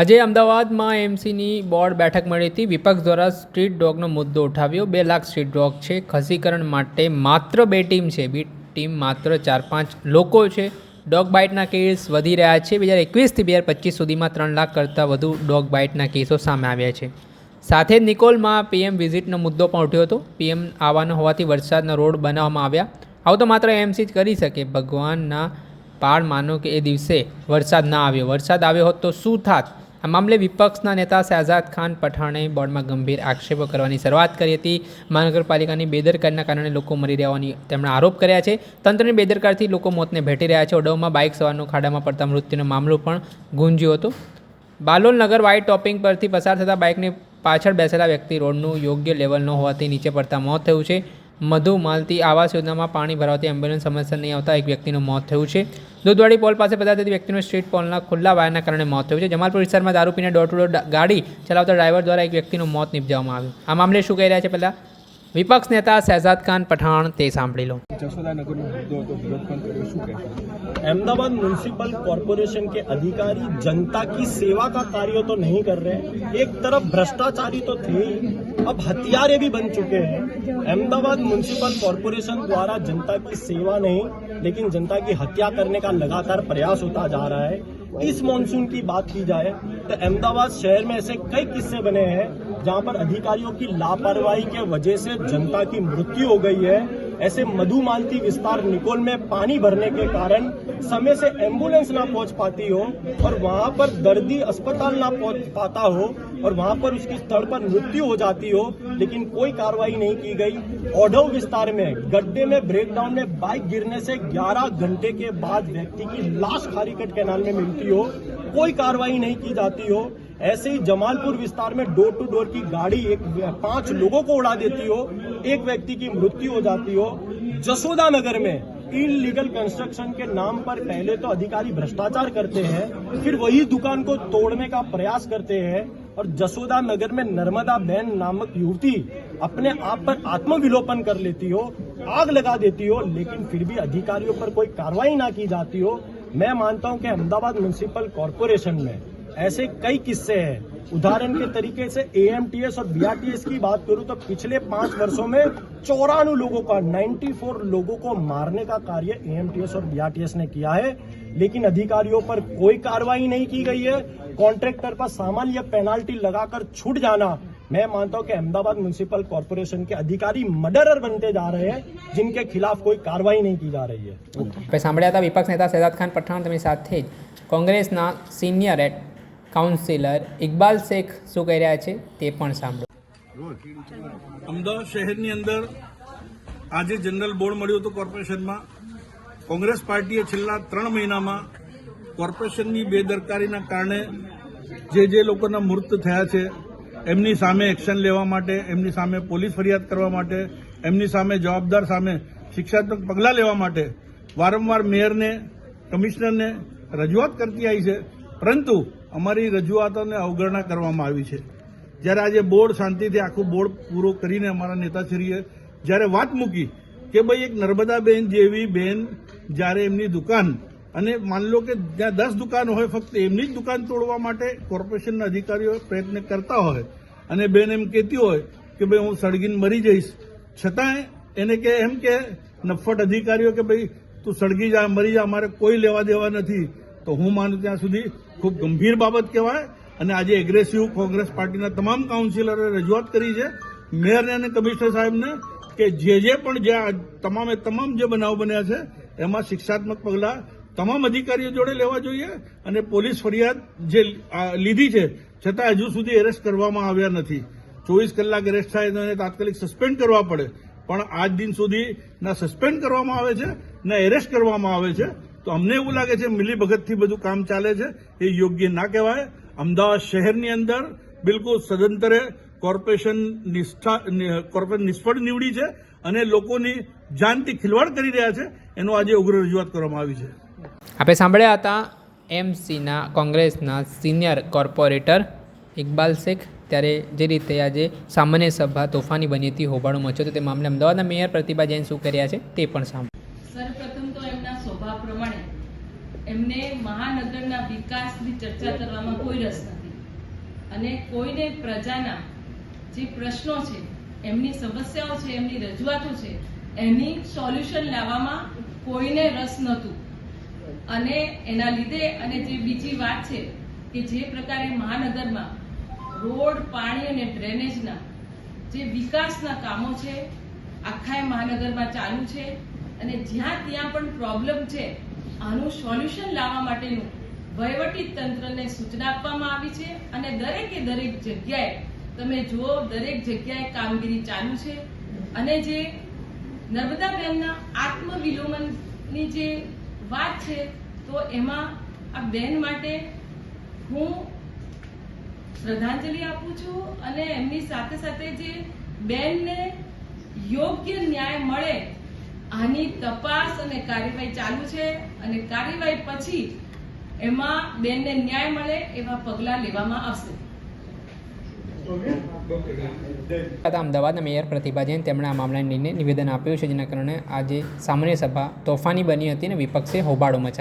આજે અમદાવાદમાં એમસીની બોર્ડ બેઠક મળી હતી. વિપક્ષ દ્વારા સ્ટ્રીટ ડોગનો મુદ્દો ઉઠાવ્યો. 2 લાખ સ્ટ્રીટ ડોગ છે. ખસીકરણ માટે માત્ર 2 ટીમ છે. 2 ટીમ માત્ર 4-5 લોકો છે. ડોગ બાઇટના કેસ વધી રહ્યા છે. 2021થી 2025 સુધીમાં 3 લાખ કરતાં વધુ ડોગ બાઇટના કેસો સામે આવ્યા છે. સાથે જ નિકોલમાં પીએમ વિઝિટનો મુદ્દો પણ ઉઠ્યો હતો. પીએમ આવવાનો હોવાથી વરસાદના રોડ બનાવવામાં આવ્યા. આવું તો માત્ર એમસી જ કરી શકે. ભગવાનના પાળ માનો કે એ દિવસે વરસાદ ના આવ્યો. વરસાદ આવ્યો હોત તો શું થાત? આ મામલે વિપક્ષના નેતા શહેજાદ ખાન પઠાણે બોર્ડમાં ગંભીર આક્ષેપો કરવાની શરૂઆત કરી હતી. મહાનગરપાલિકાની બેદરકારીના કારણે લોકો મરી રહેવાની તેમણે આરોપ કર્યા છે. તંત્રની બેદરકારીથી લોકો મોતને ભેટી રહ્યા છે. ઓડવમાં બાઇક સવારનો ખાડામાં પડતા મૃત્યુનો મામલો પણ ગુંજ્યો હતો. બાલોલ નગર વાઇટ ટોપિંગ પરથી પસાર થતા બાઇકની પાછળ બેસેલા વ્યક્તિ રોડનું યોગ્ય લેવલ ન હોવાથી નીચે પડતા મોત થયું છે. મધુ માલતી આવાસ યોજનામાં પાણી ભરાવાથી એમ્બ્યુલન્સ સમસ્યા નહીં આવતા એક વ્યક્તિનું મોત થયું છે. દૂધવાડી પોલ પાસે પધારતી વ્યક્તિનું સ્ટ્રીટ પોલના ખુલ્લા વાયરના કારણે મોત થયું છે. જમાલપુર વિસ્તારમાં દારૂ પીને ડોર ટુ ડોર ગાડી ચલાવતા ડ્રાઈવર દ્વારા એક વ્યક્તિનું મોત નિપજાવવામાં આવ્યું. આ મામલે શું કહી રહ્યા છે પહેલાં વિપક્ષ નેતા શહેજાદ ખાન પઠાણ તે સાંભળી લો. अहमदाबाद म्यूनिसिपल कॉरपोरेशन के अधिकारी जनता की सेवा का कार्य तो नहीं कर रहे. एक तरफ भ्रष्टाचारी तो थे ही, अब हथियारे भी बन चुके हैं. अहमदाबाद म्यूनिसिपल कॉरपोरेशन द्वारा जनता की सेवा नहीं लेकिन जनता की हत्या करने का लगातार प्रयास होता जा रहा है. इस मॉनसून की बात की जाए तो अहमदाबाद शहर में ऐसे कई किस्से बने हैं जहां पर अधिकारियों की लापरवाही के वजह से जनता की मृत्यु हो गई है. ऐसे मधुमालती विस्तार निकोल में पानी भरने के कारण समय से एम्बुलेंस ना पहुंच पाती हो और वहां पर दर्दी अस्पताल ना पहुंच पाता हो और वहां पर उसकी स्थल पर मृत्यु हो जाती हो लेकिन कोई कार्रवाई नहीं की गई. ओढ़व विस्तार में गड्ढे में ब्रेकडाउन में बाइक गिरने से 11 घंटे के बाद व्यक्ति की लाश खारीकट कैनाल में मिलती हो, कोई कार्रवाई नहीं की जाती हो. ऐसे ही जमालपुर विस्तार में डोर टू डोर की गाड़ी 5 लोगों को उड़ा देती हो, एक व्यक्ति की मृत्यु हो जाती हो. जसोदा नगर में इलीगल कंस्ट्रक्शन के नाम पर पहले तो अधिकारी भ्रष्टाचार करते हैं, फिर वही दुकान को तोड़ने का प्रयास करते हैं और जसोदा नगर में नर्मदा बहन नामक युवती अपने आप पर आत्मविलोपन कर लेती हो, आग लगा देती हो, लेकिन फिर भी अधिकारियों पर कोई कार्रवाई ना की जाती हो. मैं मानता हूं कि अहमदाबाद म्यूनिसिपल कॉरपोरेशन में ऐसे कई किस्से हैं. उदाहरण के तरीके से एएमटीएस और बीआरटीएस की बात करूं तो पिछले 5 वर्षों में 94 लोगों का 94 लोगों को मारने का कार्य एएमटीएस और बीआरटीएस ने किया है लेकिन अधिकारियों पर कोई कार्रवाई नहीं की गई है. कॉन्ट्रैक्टर पर सामान्य पेनाल्टी लगाकर छूट जाना. मैं मानता हूं कि अहमदाबाद म्यूनिसिपल कॉरपोरेशन के अधिकारी मर्डरर बनते जा रहे हैं जिनके खिलाफ कोई कार्रवाई नहीं की जा रही है. સાંભળ્યા હતા વિપક્ષ નેતા શહેજાદ ખાન પઠાણ. તેમની સાથે જ કોંગ્રેસના સિનિયર કાઉન્સિલર ઇકબાલ શેખ શું કહી રહ્યા છે તે પણ સાંભળો. અમદાવાદ શહેરની અંદર આજે જનરલ બોર્ડ મળ્યું હતું કોર્પોરેશનમાં. કોંગ્રેસ પાર્ટીએ છેલ્લા 3 મહિનામાં કોર્પોરેશનની બેદરકારીના કારણે જે લોકોના મૃત્યુ થયા છે એમની સામે એક્શન લેવા માટે, એમની સામે પોલીસ ફરિયાદ કરવા માટે, એમની સામે જવાબદાર સામે શિક્ષાત્મક પગલાં લેવા માટે વારંવાર મેયરને, કમિશનરને રજૂઆત કરતી આવી છે. પરંતુ અમારી રજૂઆતોને અવગણના કરવામાં આવી છે. જ્યારે આજે બોર્ડ શાંતિથી આખું બોર્ડ પૂરો કરીને અમારા નેતાશ્રીએ જ્યારે વાત મૂકી કે ભાઈ એક નર્મદાબેન જેવી બેન જ્યારે એમની દુકાન અને માન લો કે જ્યાં 10 દુકાન હોય ફક્ત એમની જ દુકાન તોડવા માટે કોર્પોરેશનના અધિકારીઓ પ્રયત્ન કરતા હોય અને બેન એમ કહેતી હોય કે ભાઈ હું સળગીને મરી જઈશ, છતાંય એને કે એમ કે નફ્ફટ અધિકારીઓ કે ભાઈ તું સળગી જા, મરી જા, અમારે કોઈ લેવા દેવા નથી, તો હું માનું ત્યાં સુધી ખૂબ ગંભીર બાબત કહેવાય. અને આજે એગ્રેસિવ કોંગ્રેસ પાર્ટીના તમામ કાઉન્સિલરોએ રજૂઆત કરી છે મેયરને અને કમિશનર સાહેબને કે જે પણ તમામ જે બનાવ બન્યા છે એમાં શિક્ષાત્મક પગલાં તમામ અધિકારીઓ જોડે લેવા જોઈએ અને પોલીસ ફરિયાદ જે લીધી છે છતાં હજુ સુધી એરેસ્ટ કરવામાં આવ્યા નથી. 24 કલાક એરેસ્ટ થાય તો એને તાત્કાલિક સસ્પેન્ડ કરવા પડે, પણ આજ દિન સુધી ના સસ્પેન્ડ કરવામાં આવે છે ના એરેસ્ટ કરવામાં આવે છે. તો અમને એવું લાગે છે મિલીભગતથી બધું કામ ચાલે છે, એ યોગ્ય ના કહેવાય. અમદાવાદ શહેરની અંદર બિલકુલ સદંતરે કોર્પોરેશન નિષ્ફળ નીવડી છે અને લોકોની જાનથી ખિલવાડ કરી રહ્યા છે. એનો આજે ઉગ્ર રજૂઆત કરવામાં આવી છે. આપણે સાંભળ્યા હતા એમસીના કોંગ્રેસના સિનિયર કોર્પોરેટર ઇકબાલ શેખ. ત્યારે જે રીતે આજે સામાન્ય સભા તોફાની બની હતી, હોબાળો મચ્યો હતો, તે મામલે અમદાવાદના મેયર પ્રતિભા જૈન શું કર્યા છે તે પણ સાંભળો. સર્વપ્રથમ તો એમના સ્વભાવ પ્રમાણે એમને મહાનગરના વિકાસની ચર્ચા કરવામાં કોઈ રસ નથી. અને કોઈને પ્રજાના જે પ્રશ્નો છે, એમની સમસ્યાઓ છે, એમની રજૂઆતો છે, એની સોલ્યુશન લાવવામાં કોઈને રસ નહોતું. અને એના લીધે અને જે બીજી વાત છે કે જે પ્રકારે મહાનગરમાં રોડ, પાણી અને ડ્રેનેજના જે વિકાસના કામો છે આખા મહાનગરમાં ચાલુ છે અને જ્યાં ત્યાં પણ પ્રોબ્લેમ છે આનું સોલ્યુશન લાવવા માટેનું વહીવટી તંત્રને સૂચના આપવામાં આવી છે અને દરેકે દરેક જગ્યાએ તમે જુઓ, દરેક જગ્યાએ કામગીરી ચાલુ છે. અને જે નર્મદાબેનના આત્મવિલોમનની જે વાત છે તો એમાં આ બેન માટે હું શ્રદ્ધાંજલિ આપું છું અને એમની સાથે સાથે જે બેનને યોગ્ય ન્યાય મળે આની તપાસ અને કાર્યવાહી ચાલુ છે અને કાર્યવાહી પછી એમાં બેનને ન્યાય મળે એવા પગલાં લેવામાં આવશે. અમદાવાદના મેયર પ્રતિભા જૈન તેમણે આ મામલાને લઈને નિવેદન આપ્યું છે, જેના કારણે આજે સામાન્ય સભા તોફાની બની હતી અને વિપક્ષે હોબાળો મચાવ્યો.